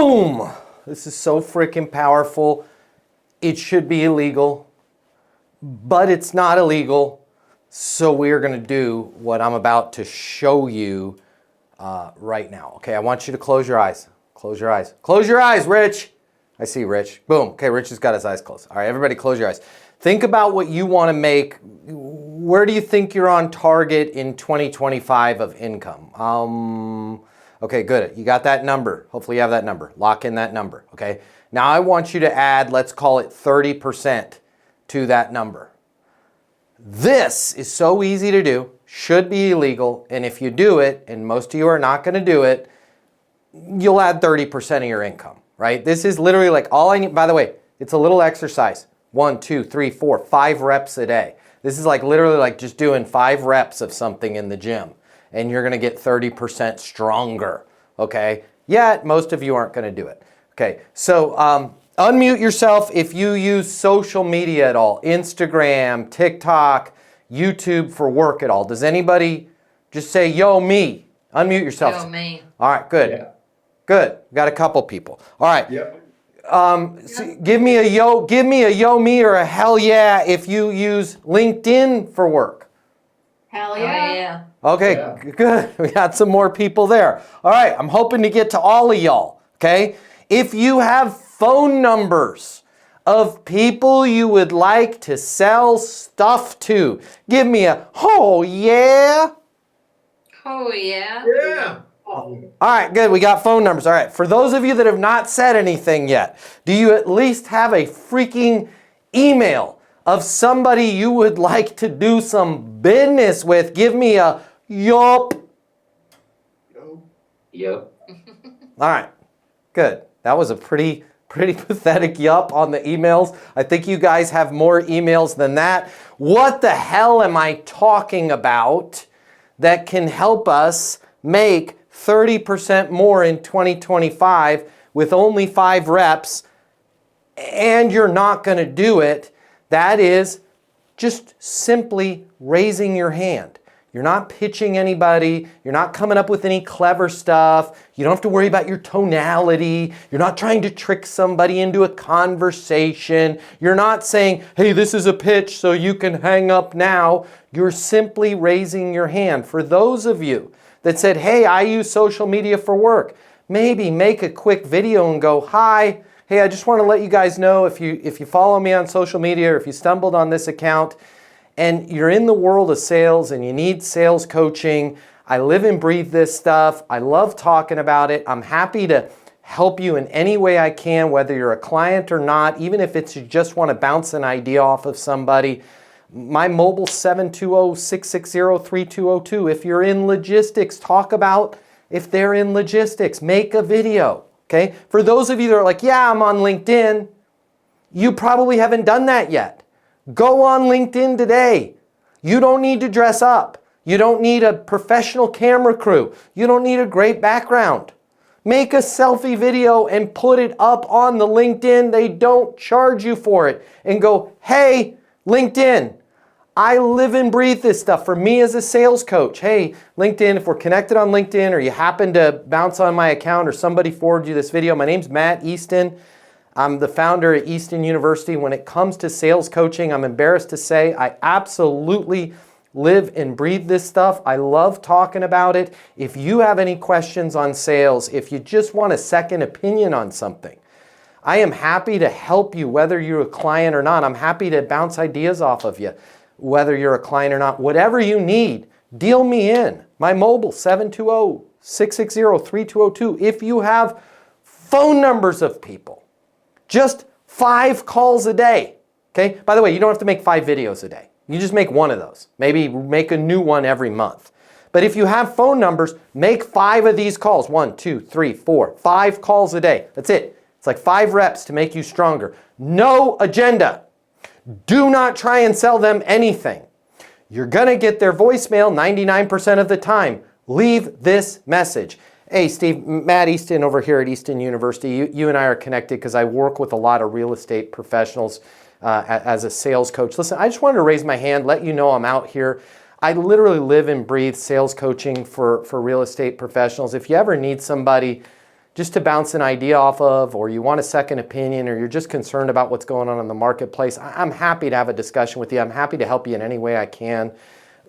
Boom! This is so freaking powerful. It should be illegal, but it's not illegal. So we're going to do what I'm about to show you right now. Okay, I want you to close your eyes. Close your eyes. Close your eyes, Rich. I see Rich. Boom. Okay, Rich has got his eyes closed. All right, everybody close your eyes. Think about what you want to make. Where do you think you're on target in 2025 of income? Okay, good. You got that number. Hopefully you have that number. Lock in that number, okay? Now I want you to add, let's call it 30% to that number. This is so easy to do, should be illegal, and if you do it, and most of you are not going to do it, you'll add 30% of your income, right? This is literally like all I need. By the way, it's a little exercise. 1, 2, 3, 4, 5 reps a day. This is like literally like just doing 5 reps of something in the gym, and you're going to get 30% stronger, okay? Yet, most of you aren't going to do it. Okay, so unmute yourself if you use social media at all, Instagram, TikTok, YouTube for work at all. Does anybody just say, yo, me? Unmute yourself. Yo, me. All right, good. Yeah. Good. Got a couple people. All right. Yep. So give me a yo me or a hell yeah if you use LinkedIn for work. Hell yeah. Okay, Yeah. Good. We got some more people there. All right, I'm hoping to get to all of y'all, okay? If you have phone numbers of people you would like to sell stuff to, give me a oh yeah. Oh yeah. Yeah. All right, good. We got phone numbers. All right, for those of you that have not said anything yet, do you at least have a freaking email of somebody you would like to do some business with? Give me a yup. Yep. All right, good. That was a pretty pathetic yup on the emails. I think you guys have more emails than that. What the hell am I talking about that can help us make 30% more in 2025 with only 5 reps, and you're not going to do it? That is just simply raising your hand. You're not pitching anybody. You're not coming up with any clever stuff. You don't have to worry about your tonality. You're not trying to trick somebody into a conversation. You're not saying, hey, this is a pitch so you can hang up now. You're simply raising your hand. For those of you that said, hey, I use social media for work, maybe make a quick video and go, hi, hey, I just want to let you guys know if you follow me on social media or if you stumbled on this account and you're in the world of sales and you need sales coaching, I live and breathe this stuff. I love talking about it. I'm happy to help you in any way I can, whether you're a client or not, even if it's you just want to bounce an idea off of somebody. My mobile 720-660-3202. If you're in logistics, talk about if they're in logistics. Make a video, okay? For those of you that are like, yeah, I'm on LinkedIn, you probably haven't done that yet. Go on LinkedIn today. You don't need to dress up. You don't need a professional camera crew. You don't need a great background. Make a selfie video and put it up on the LinkedIn. They don't charge you for it. And go, hey, LinkedIn, I live and breathe this stuff. For me as a sales coach, hey, LinkedIn, if we're connected on LinkedIn or you happen to bounce on my account or somebody forward you this video, my name's Matt Easton. I'm the founder at Easton University. When it comes to sales coaching, I'm embarrassed to say I absolutely live and breathe this stuff. I love talking about it. If you have any questions on sales, if you just want a second opinion on something, I am happy to help you whether you're a client or not. I'm happy to bounce ideas off of you whether you're a client or not. Whatever you need, deal me in. My mobile, 720-660-3202. If you have phone numbers of people, just 5 calls a day, okay? By the way, you don't have to make 5 videos a day. You just make one of those. Maybe make a new one every month. But if you have phone numbers, make 5 of these calls. 1, 2, 3, 4, 5 calls a day. That's it. It's like 5 reps to make you stronger. No agenda. Do not try and sell them anything. You're gonna get their voicemail 99% of the time. Leave this message. Hey, Steve, Matt Easton over here at Easton University. You and I are connected because I work with a lot of real estate professionals as a sales coach. Listen, I just wanted to raise my hand, let you know I'm out here. I literally live and breathe sales coaching for real estate professionals. If you ever need somebody just to bounce an idea off of, or you want a second opinion, or you're just concerned about what's going on in the marketplace, I'm happy to have a discussion with you. I'm happy to help you in any way I can.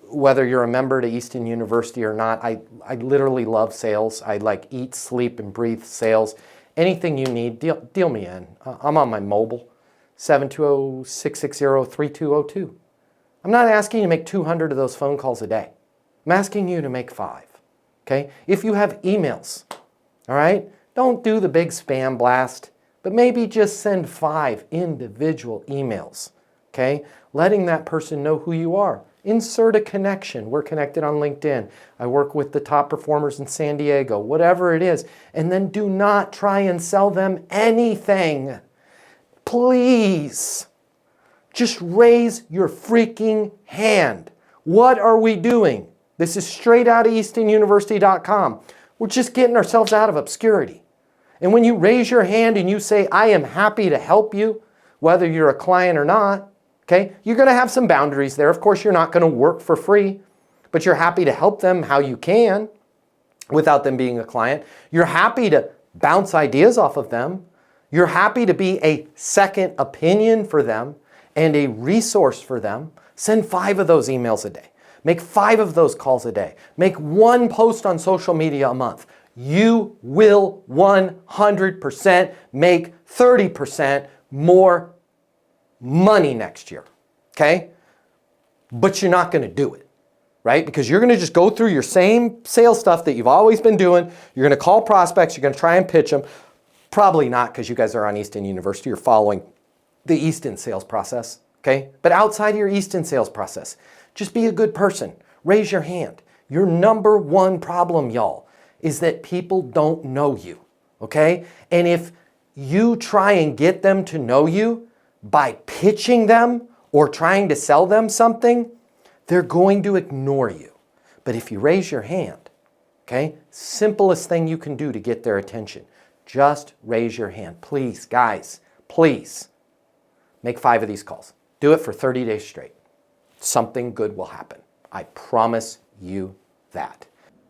Whether you're a member to Easton University or not, I literally love sales. I like eat, sleep, and breathe sales. Anything you need, deal me in. I'm on my mobile, 720-660-3202. I'm not asking you to make 200 of those phone calls a day. I'm asking you to make 5, okay? If you have emails, all right, don't do the big spam blast, but maybe just send 5 individual emails, okay? Letting that person know who you are. Insert a connection. We're connected on LinkedIn. I work with the top performers in San Diego, whatever it is. And then do not try and sell them anything. Please, just raise your freaking hand. What are we doing? This is straight out of eastonuniversity.com. We're just getting ourselves out of obscurity. And when you raise your hand and you say, I am happy to help you, whether you're a client or not, okay, you're going to have some boundaries there. Of course, you're not going to work for free, but you're happy to help them how you can without them being a client. You're happy to bounce ideas off of them. You're happy to be a second opinion for them and a resource for them. Send 5 of those emails a day. Make 5 of those calls a day. Make 1 post on social media a month. You will 100% make 30% more money next year, okay? But you're not going to do it, right? Because you're going to just go through your same sales stuff that you've always been doing. You're going to call prospects. You're going to try and pitch them. Probably not, because you guys are on Easton University. You're following the Easton sales process, okay? But outside of your Easton sales process, just be a good person. Raise your hand. Your number 1 problem, y'all, is that people don't know you, okay? And if you try and get them to know you by pitching them or trying to sell them something, they're going to ignore you. But if you raise your hand, okay, simplest thing you can do to get their attention, just raise your hand. Please, guys, please make 5 of these calls. Do it for 30 days straight. Something good will happen. I promise you that.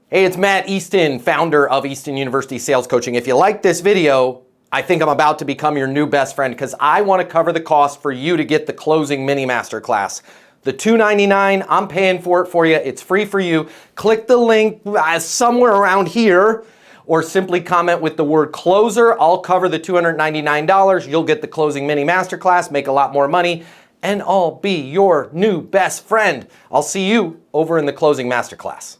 Hey, it's Matt Easton, founder of Easton University Sales Coaching. If you like this video, I think I'm about to become your new best friend because I want to cover the cost for you to get the closing mini masterclass. The $299, I'm paying for it for you. It's free for you. Click the link somewhere around here or simply comment with the word closer. I'll cover the $299. You'll get the closing mini masterclass, make a lot more money, and I'll be your new best friend. I'll see you over in the closing masterclass.